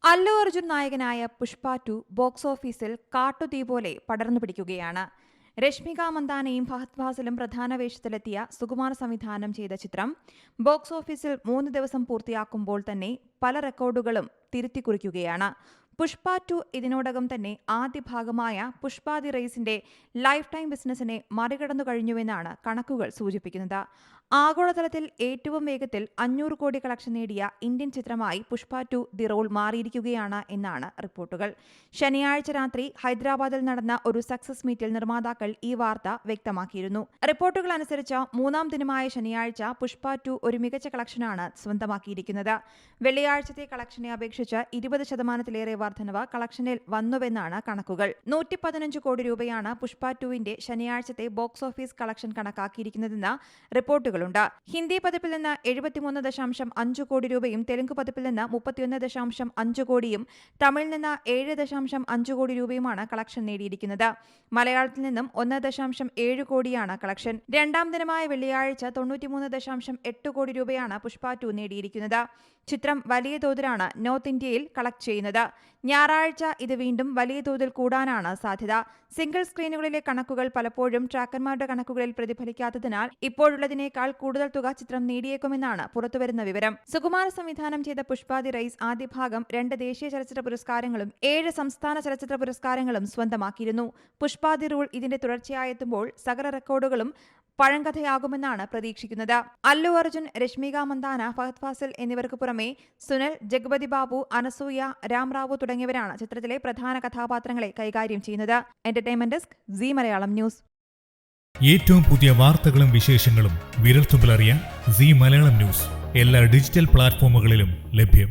അല്ലു അർജുൻ നായകനായ പുഷ്പ 2 ബോക്സ് ഓഫീസിൽ കാട്ടുതീ പോലെ പടർന്നു പിടിക്കുകയാണ്. രശ്മിക മന്ദാനയും ഫഹദ് ഫാസിലും പ്രധാന വേഷത്തിലെത്തിയ സുകുമാർ സംവിധാനം ചെയ്ത ചിത്രം ബോക്സ് ഓഫീസിൽ 3 ദിവസം പൂർത്തിയാക്കുമ്പോൾ തന്നെ പല റെക്കോർഡുകളും തിരുത്തിക്കുറിക്കുകയാണ്. പുഷ്പ 2 ഇതിനോടകം തന്നെ ആദ്യ ഭാഗമായ പുഷ്പ ദി റേസിന്റെ ലൈഫ് ടൈം ബിസിനസിനെ മറികടന്നു കഴിഞ്ഞുവെന്നാണ് കണക്കുകൾ സൂചിപ്പിക്കുന്നത്. ആഗോളതലത്തിൽ ഏറ്റവും വേഗത്തിൽ 500 കോടി കളക്ഷൻ നേടിയ ഇന്ത്യൻ ചിത്രമായി പുഷ്പ 2 ദി റോൾ മാറിയിരിക്കുകയാണ് എന്നാണ് റിപ്പോർട്ടുകൾ. ശനിയാഴ്ച രാത്രി ഹൈദരാബാദിൽ നടന്ന ഒരു സക്സസ് മീറ്റിൽ നിർമ്മാതാക്കൾ ഈ വാർത്ത വ്യക്തമാക്കിയിരുന്നു. റിപ്പോർട്ടുകൾ അനുസരിച്ച് 3-ാം ദിനമായ ശനിയാഴ്ച പുഷ്പ 2 ഒരു മികച്ച കളക്ഷനാണ് സ്വന്തമാക്കിയിരിക്കുന്നത്. വെള്ളിയാഴ്ചത്തെ കളക്ഷനെ അപേക്ഷിച്ച് 20% വർധനവ് കളക്ഷനിൽ വന്നുവെന്നാണ് കണക്കുകൾ. 115 കോടി രൂപയാണ് പുഷ്പ 2വിന്റെ ശനിയാഴ്ചത്തെ ബോക്സ് ഓഫീസ് കളക്ഷൻ കണക്കാക്കിയിരിക്കുന്നതെന്ന് റിപ്പോർട്ടുകളുണ്ട്. ഹിന്ദി പതിപ്പിൽ നിന്ന് 73.5 കോടി രൂപയും തെലുങ്ക് പതിപ്പിൽ നിന്ന് 31.5 കോടിയും തമിഴിൽ നിന്ന് 7.5 കോടി രൂപയുമാണ് കളക്ഷൻ നേടിയിരിക്കുന്നത്. മലയാളത്തിൽ നിന്നും 1.7 കോടിയാണ് കളക്ഷൻ. 2-ാം ദിനമായ വെള്ളിയാഴ്ച 93.8 കോടി രൂപയാണ് പുഷ്പ 2 നേടിയിരിക്കുന്നത്. ചിത്രം വലിയ തോതിലാണ് നോർത്ത് ഇന്ത്യയിൽ കളക്ട് ചെയ്യുന്നത്. ഞായറാഴ്ച ഇത് വീണ്ടും വലിയ തോതിൽ കൂടാനാണ് സാധ്യത. സിംഗിൾ സ്ക്രീനുകളിലെ കണക്കുകൾ പലപ്പോഴും ട്രാക്കർമാരുടെ കണക്കുകളിൽ പ്രതിഫലിക്കാത്തതിനാൽ ഇപ്പോഴുള്ളതിനേക്കാൾ കൂടുതൽ തുക ചിത്രം നേടിയേക്കുമെന്നാണ് പുറത്തുവരുന്ന വിവരം. സുകുമാർ സംവിധാനം ചെയ്ത പുഷ്പ ദി റൈസ് ആദ്യ ഭാഗം 2 ദേശീയ ചലച്ചിത്ര പുരസ്കാരങ്ങളും 7 സംസ്ഥാന ചലച്ചിത്ര പുരസ്കാരങ്ങളും സ്വന്തമാക്കിയിരുന്നു. പുഷ്പ ദി റൂൾ ഇതിന്റെ തുടർച്ചയായെത്തുമ്പോൾ സകല റെക്കോർഡുകളും പഴങ്കഥയാകുമെന്നാണ് പ്രതീക്ഷിക്കുന്നത്. അല്ലു അർജുൻ, രശ്മിക മന്ദാന, ഫഹദ് ഫാസിൽ എന്നിവർക്ക് പുറമെ സുനിൽ, ജഗപതി ബാബു, അനസൂയ, രാം റാവു തുടങ്ങിയവരാണ് ചിത്രത്തിലെ പ്രധാന കഥാപാത്രങ്ങളെ കൈകാര്യം ചെയ്യുന്നത്. Entertainment desk, Zee Malayalam news. ഏറ്റവും പുതിയ വാർത്തകളും വിശേഷങ്ങളും വിരൽത്തുമ്പിലറിയാൻ സീ മലയാളം ന്യൂസ് എല്ലാ ഡിജിറ്റൽ പ്ലാറ്റ്ഫോമുകളിലും ലഭ്യം.